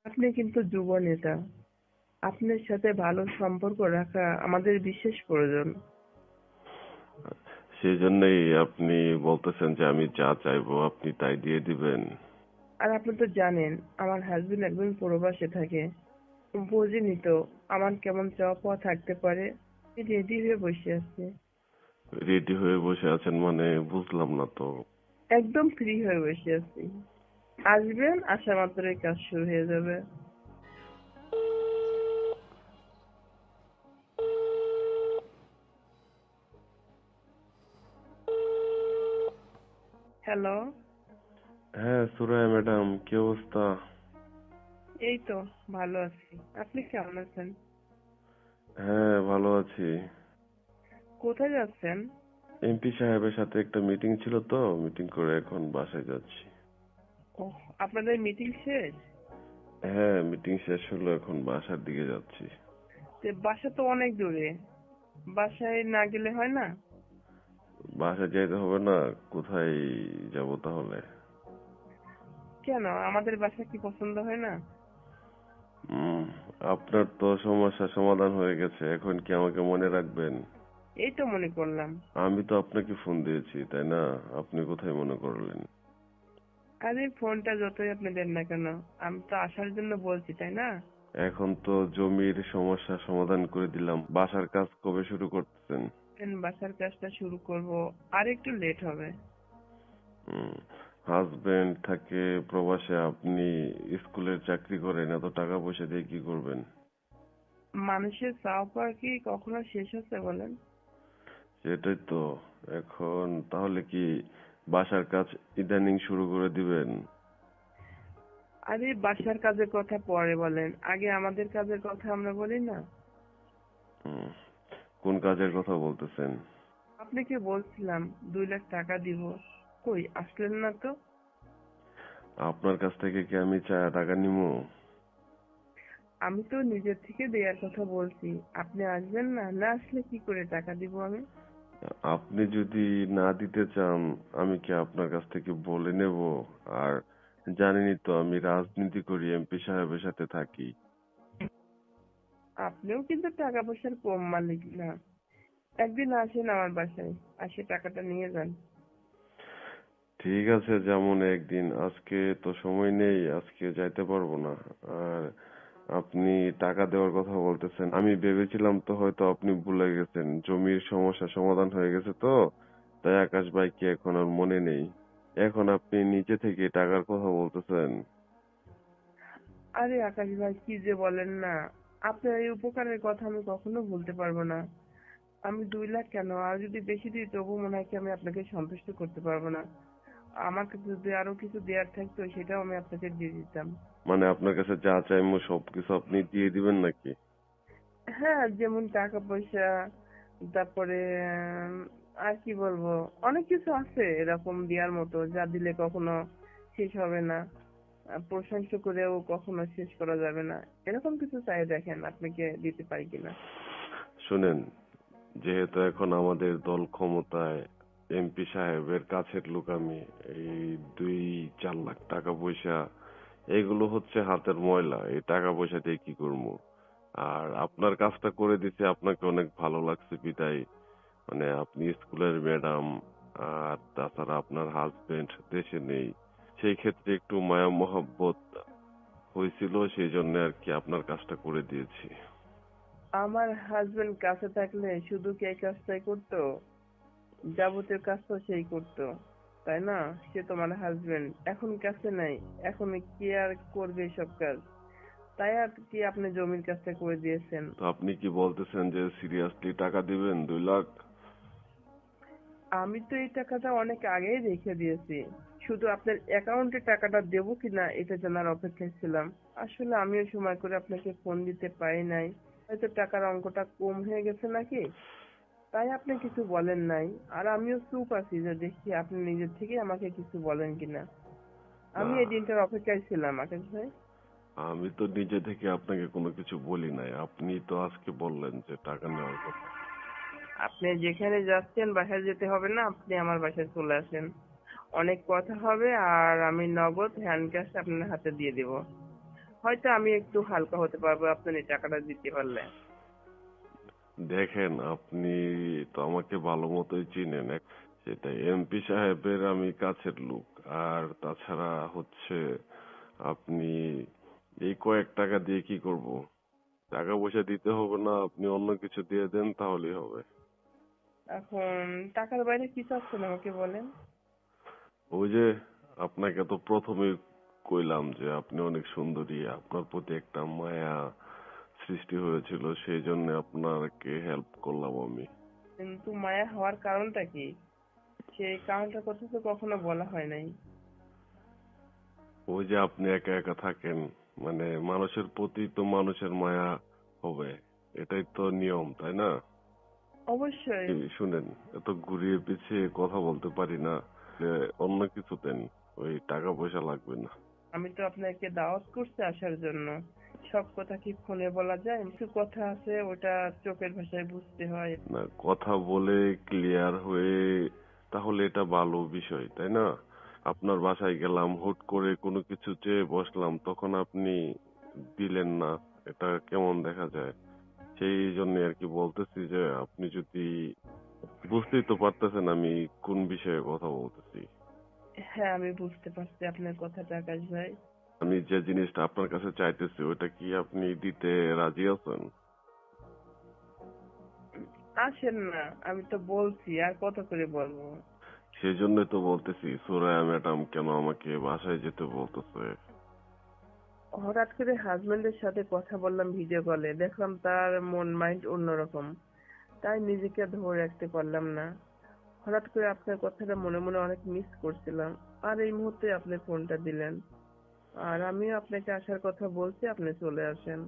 আপনি কিন্তু যুব নেতা। আপনার সাথে ভালো সম্পর্ক রাখা আমাদের বিশেষ প্রয়োজন। সেই জন্যই আপনি বলতেছেন যে আমি যা চাইবো আপনি তাই দিয়ে দিবেন। আর আপনি তো জানেন আমার হাজবেন্ড একদম প্রবাসে থাকে। বোঝেনি তো আমার কেমন চাওয়া পাওয়া থাকতে পারে। রেডি হয়ে বসে আছে। রেডি হয়ে বসে আছেন মানে বুঝলাম না তো। একদম ফ্রি হয়ে বসে আছি। আসবেন, আসা মাত্রই কাজ শুরু হয়ে যাবে। হ্যালো। হ্যাঁ, সুরাইয়া ম্যাডাম, কি অবস্থা? এই তো ভালো আছি। আপনি কেমন আছেন? হ্যাঁ, ভালো আছি। কোথায় যাচ্ছেন? এমপি সাহেবের সাথে একটা মিটিং ছিল তো, মিটিং করে এখন বাসায় যাচ্ছি। ওহ, আপনাদের মিটিং শেষ? হ্যাঁ, মিটিং শেষ হলো, এখন বাসার দিকে যাচ্ছি। বাসা তো অনেক দূরে। বাসায় না গেলে হয় না? বাসায় যাইতে হবে না? কোথায় যাব তাহলে? কেন, আমাদের বাসা কি পছন্দ হয় না? উম, আপনার তো সমস্যার সমাধান হয়ে গেছে, এখন কি আমাকে মনে রাখবেন? এই তো মনে করলাম। আমি তো আপনাকে ফোন দিয়েছি, তাই না? আপনি কোথায় মনে করলেন? আরে ফোনটা যতই আপনি দেন না কেন, আমি তো আসার জন্য বলছি, তাই না? এখন তো জমির সমস্যা সমাধান করে দিলাম, বাসার কাজ কবে শুরু করতেছেন? বাসার কাজটা শুরু করব, আর একটু লেট হবে। হাজবেন্ড থাকে প্রবাসে, আপনি স্কুলের চাকরি করেন, এত টাকা পয়সা দিয়ে কি করবেন? মানুষের চাওয়া পাওয়া কি কখনো শেষ হচ্ছে বলেন? সেটাই তো। এখন তাহলে কি বাসার কাজ ইদানিং শুরু করে দিবেন? আরে বাসার কাজের কথা পরে বলেন, আগে আমাদের কাজের কথা আমরা বলি না? উম, কোন কাজের কথা বলতেছেন? আপনাকে বলছিলাম 2 লাখ টাকা দিব। কই আসলেন না তো? আপনার কাছ থেকে কি আমি টাকা নিবো? আমি তো নিজের থেকে দেওয়ার কথা বলছি। আপনি আসবেন না, না আসলে কি করে টাকা দিব আমি? আপনি যদি না দিতে চান, আমি কি আপনার কাছ থেকে বলে নেব? আর জানেনই তো আমি রাজনীতি করি, এমপি সাহেবের সাথে থাকি। আপনিও কিন্তু টাকা পয়সার কম মালিক না। একদিন আসেন আমার বাসায়, আসে টাকাটা নিয়ে যান। ঠিক আছে, যেমন একদিন, আজকে তো সময় নেই, আজকে যাইতে পারবো না। আর আপনি টাকা দেওয়ার কথা বলতেছেন, আমি ভেবেছিলাম তো হয়তো আপনি ভুলে গেছেন, জমির সমস্যা সমাধান হয়ে গেছে তো, তাই আকাশ ভাইকে এখন আর মনে নেই। এখন আপনি নিচে থেকে টাকার কথা বলতেছেন। আরে আকাশ ভাই, কি যে বলেন না! আপনার এই উপকারের কথা আমি কখনো ভুলতে পারবো না। আমি 2 লাখ কেন, আর যদি বেশি দিই তবু মনে হয় কি আমি আপনাকে সন্তুষ্ট করতে পারবো না। আমার কাছে যদি আরো কিছু দেওয়ার থাকতো সেটাও আমি আপনাকে দিয়ে দিতাম। মানে আপনার কাছে যা চাইবো সবকিছু আপনি দিয়ে দিবেন নাকি? হ্যাঁ, যেমন টাকা পয়সা, তারপরে আর কি বলবো, অনেক কিছু আছে এরকম দেওয়ার মতো যা দিলে কখনো শেষ হবে না। প্রশংসা করেও কখনো শেষ করা যাবে না। এরকম কিছু চাই, দেখেন আপনাকে দিতে পারি কিনা। শুনেন, যেহেতু এখন আমাদের দল ক্ষমতায়, এমপি সাহেবের কাছের লোক আমি, এই 2-4 লাখ টাকা পয়সা এগুলো হচ্ছে হাতের ময়লা, এই টাকা পয়সা দিয়ে কি করবো? আর আপনার কাজটা করে দিতে আপনাকে অনেক ভালো লাগছে বিদায়, মানে আপনি স্কুলের ম্যাডাম, আর তাছাড়া আপনার হাজবেন্ড দেশে নেই, সেই ক্ষেত্রে একটু মায়া মহব্বত হয়েছিল, সেই জন্য আর কি আপনার কাজটা করে দিয়েছি। আমার হাজবেন্ড কাছে থাকলে শুধু কি এই কাজটাই করতো? যাবতীয় কাজ তো সেই করতো, তাই না? সে তোমার হাজবেন্ড, এখন কাছে নাই। এখন কি আর করবে সব কাজ? তাই আর কি আপনি জমির কাজটা করে দিয়েছেন। তো আপনি কি বলতেছেন যে সিরিয়াসলি টাকা দিবেন 2 লাখ? আমি তো এই টাকাটা অনেক আগেই রেখে দিয়েছি। শুধু আপনার অ্যাকাউন্টে টাকাটা দেবো কিনা এটা জানার অপেক্ষায় ছিলাম। আসলে আমিও সময় করে আপনাকে ফোন দিতে পারি নাই। হয়তো টাকার অঙ্কটা কম হয়ে গেছে নাকি, তাই আপনি কিছু বলেন নাই। আর আমিও চুপ আছি যে দেখি আপনি নিজের থেকে আমাকে কিছু বলেন কিনা। না, আমি এই দিনটার অপেক্ষায় ছিলাম আকাশ ভাই। আমি তো নিজে থেকে আপনাকে কোনো কিছু বলি নাই, আপনি তো আজকে বললেন যে টাকা নেওয়ার কথা। আপনি যেখানে যাচ্ছেন বাসায় যেতে হবে না, আপনি আমার বাসায় চলে আসেন। অনেক কথা হবে, আর আমি নগদ হ্যান্ড ক্যাশ আপনার হাতে দিয়ে দিব। হয়তো আমি একটু হালকা হতে পারবো আপনার এই টাকাটা দিতে পারলে। দেখেন, আপনি তো আমাকে ভালো মতোই চিনেন। সেটাই, এমপি সাহেবের আমি কাছের লোক। আর তাছাড়া হচ্ছে আপনি এই কয়েক টাকা দিয়ে কি করব? টাকা পয়সা দিতে হবে না, আপনি অন্য কিছু দিয়ে দেন তাহলেই হবে। এখন টাকার বাইরে কি চাচ্ছেন আমাকে বলেন। ওই যে আপনাকে তো প্রথমেই কইলাম যে আপনি অনেক সুন্দরী, আপনার প্রতি একটা মায়া সৃষ্টি হয়েছিল, সেই জন্য আপনাকে হেল্প করলাম আমি। কিন্তু মায়া হওয়ার কারণটা কি? সেই কারণটার কথা তো কখনো বলা হয় নাই। ওই যে আপনি একা একা থাকেন, মানে মানুষের প্রতি তো মানুষের মায়া হবে, এটাই তো নিয়ম, তাই না? অবশ্যই। এই শুনেন, এত ঘুরিয়ে পিছিয়ে কথা বলতে পারি না, যে অন্য কিছু দেন, ওই টাকা পয়সা লাগবে না। আমি তো আপনাকে দাওয়াত করছি আসার জন্য। সব কথা কি ফোনে বলা যায়? কিছু কথা আছে ওটা চোখের ভাষায় বুঝতে হয়। না, কথা বলে ক্লিয়ার হয়ে, তাহলে এটা ভালো বিষয়, তাই না? আপনার বাসায় গেলাম, হুট করে কোনো কিছু চেয়ে বসলাম, তখন আপনি দিলেন না, এটা কেমন দেখা যায়? সেই জন্য আর কি বলতেছি যে আপনি যদি, বুঝতেই তো পারতেছেন আমি কোন বিষয়ে কথা বলতেছি। হ্যাঁ, আমি বুঝতে পারছি আপনার কথাটা আকাশ ভাই। আমি যে জিনিসটা আপনার কাছে চাইতেছি ওটা কি আপনি দিতে রাজি আছেন? আসেন না, আমি তো বলছি আর কত করে বলবো। সেই জন্যই তো বলতেছি, সুরায়া ম্যাডাম কেন আমাকে বাসায় যেতে বলতেছে। হঠাৎ করে হাজবেন্ডের সাথে কথা বললাম ভিডিও কলে, দেখলাম তার মন মাইন্ড অন্যরকম, তাই নিজেকে ধরে রাখতে পারলাম না। হঠাৎ করে আপনার কথাটা মনে মনে অনেক মিস করছিলাম, আর এই মুহূর্তে আপনি ফোনটা দিলেন। আর আমিও আপনাকে আসার কথা বলছি, আপনি চলে আসেন।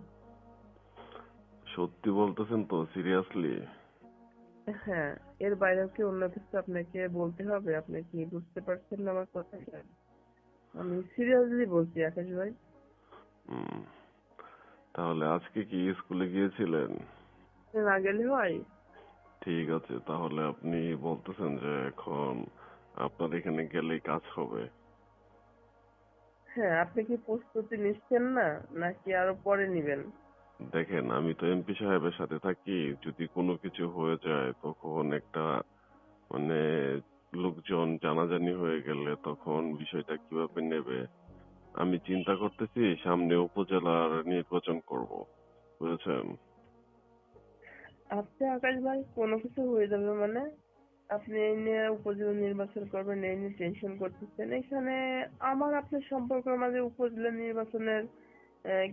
সত্যি বলতেছেন তো, সিরিয়াসলি? হ্যাঁ, এর বাইরেও কি অন্য কিছু আপনাকে বলতে হবে? আপনি কি বুঝতে পারছেন না আমার কথাটা? আমি সিরিয়াসলি বলছি আকাশ ভাই। হুম, তাহলে আজকে কি স্কুলে গিয়েছিলেন? না গেলে হয়? ঠিক আছে, তাহলে আপনি বলতেছেন যে এখন আপনার এখানে গেলেই কাজ হবে। হ্যাঁ, আপনি কি প্রস্তুতি নিচ্ছেন না, নাকি আরো পরে নিবেন? দেখেন, আমি তো এমপি সাহেবের সাথে থাকি, যদি কোনো কিছু হয়ে যায় তখন একটা, মানে লোকজন জানাজানি হয়ে গেলে তখন বিষয়টা কিভাবে নেবে, আমি চিন্তা করতেছি সামনে উপজেলার নির্বাচন করব, বুঝেছেন? আচ্ছা আকাশ ভাই, কোনো কিছু হয়ে যাবে মানে? আপনি এই নিয়ে উপজেলা নির্বাচন করবেন এই নিয়ে টেনশন করতেছেন? এখানে আমার আপনার সম্পর্কের মাঝে উপজেলা নির্বাচনের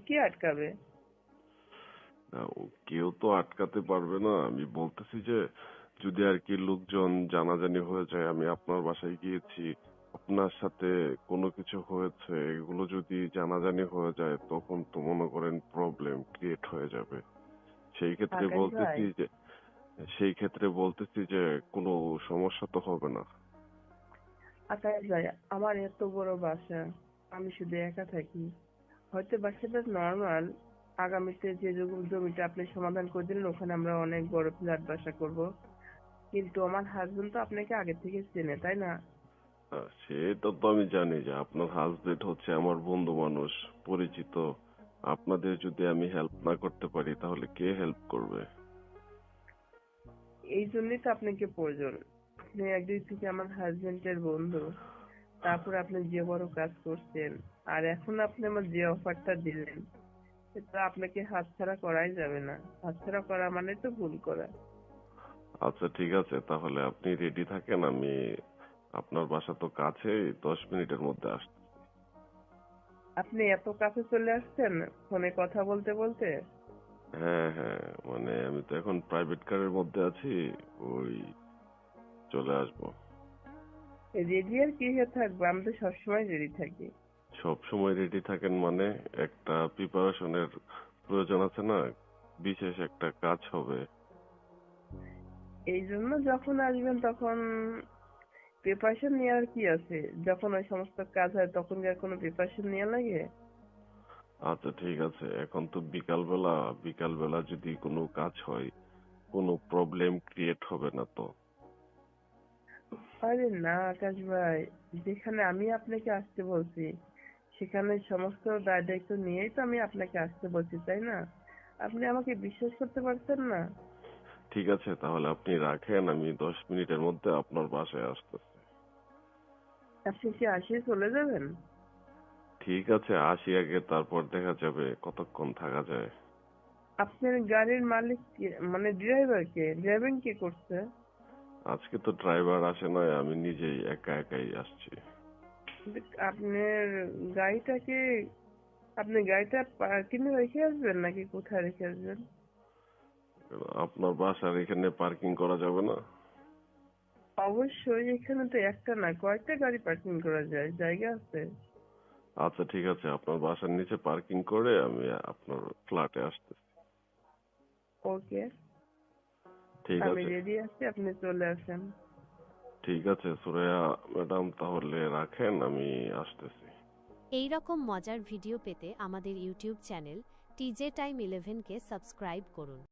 কি আটকাবে? না, কেউ তো আটকাতে পারবে না, আমি বলতেছি যে যদি আর কি লোকজন জানাজানি হয়ে যায়, আমি আপনার বাসায় গিয়েছি, আপনার সাথে কোনো কিছু হয়েছে, এগুলো যদি জানাজানি হয়ে যায় তখন তো মনে করেন প্রবলেম ক্রিয়েট হয়ে যাবে। সেই ক্ষেত্রে আকাশ ভাই, বলতেছি যে সেই ক্ষেত্রে বলতেছি যে কোনো সমস্যা তো হবে না। আকাশ ভাই, আমার এত বড় বাসা, আমি শুধু একা থাকি। হয়তো বাসাটা নর্মাল, আগামীতে যে জমিটা আপনি সমাধান করে দিলেন ওখানে আমরা অনেক বড় ফ্ল্যাট বাসা করব। কিন্তু আমার হাজবেন্ড তো আপনাকে আগে থেকে চেনে, তাই না? সেটা তো আমি জানি যে আপনার হাজবেন্ড হচ্ছে আমার বন্ধু মানুষ, পরিচিত। আপনাদের যদি আমি হেল্প না করতে পারি তাহলে কে হেল্প করবে? এই জন্যই তো আপনাকে প্রয়োজন। আপনি একদিক থেকে আমার হাজবেন্ডের বন্ধু, তারপর আপনি যে বড় কাজ করছেন, আর এখন আপনি আমার যে অফারটা দিলেন, সেটা আপনাকে হাতছাড়া করাই যাবে না। হাতছাড়া করা মানে তো ভুল করা। আচ্ছা ঠিক আছে, তাহলে আপনি রেডি থাকেন, আমি আপনার বাসা তো কাছে, 10 মিনিটের মধ্যে আসছি। আপনি এত কাছে চলে আসছেন ফোনে কথা বলতে বলতে। হ্যাঁ হ্যাঁ, মানে আমি তো এখন প্রাইভেট কারের মধ্যে আছি, ওই চলে আসবো। রেডি আর কি হয়ে থাকবো, আমি তো সবসময় রেডি থাকি। সব সময় রেডি থাকেন মানে? একটা প্রিপারেশনের প্রয়োজন আছে না, বিশেষ একটা কাজ হবে। এই জন্য যখন আসবেন তখন প্রিপারেশন নেওয়ার কি আছে? যখন ওই সমস্ত কাজ হয় তখন কি আর কোনো প্রিপারেশন নেওয়া লাগে? আচ্ছা ঠিক আছে, এখন তো বিকালবেলা, বিকালবেলা যদি কোনো কাজ হয় কোনো প্রবলেম ক্রিয়েট হবে না তো? আরে না আকাশ ভাই, যেখানে আমি আপনাকে আসতে বলছি সেখানে সমস্ত দায় দায়িত্ব নিয়েই তো আমি আপনাকে আসতে বলছি, তাই না? আপনি আমাকে বিশ্বাস করতে পারছেন না? ঠিক আছে, তাহলে আপনি রাখেন, আমি 10 মিনিটের মধ্যে আপনার বাসায় আসতেছি। আপনি কি আসিয়ে চলে যাবেন? ঠিক আছে, আসি আগে, তারপর দেখা যাবে কতক্ষণ থাকা যায়। আপনার গাড়ির মালিক কে, মানে ড্রাইভার কে? ড্রাইভিং কে করছে? আজকে তো ড্রাইভার আসে নাই, আমি নিজেই একা একাই আসছি। কিন্তু আপনার গাড়িটাকে, আপনি গাড়িটা পার্কিংয়ে রেখে আসবেন নাকি কোথায় রেখে আসবেন? আপনার বাসার এখানে পার্কিং করা যাবে না? অবশ্যই, এখানে তো একটা না কয়েকটা গাড়ি পার্কিং করা যায়, জায়গা আছে। আচ্ছা ঠিক আছে, আপনার বাসার নিচে পার্কিং করে আমি আপনার ফ্ল্যাটে আসতেছি। ওকে, ঠিক আমি আছে। রেডি আছি, আপনি চলে আসেন। ঠিক আছে সুরাইয়া ম্যাডাম, তাহলে রাখেন, আমি আসতেছি। এই রকম মজার ভিডিও পেতে আমাদের ইউটিউব চ্যানেল টিজে টাইম 11কে সাবস্ক্রাইব করুন।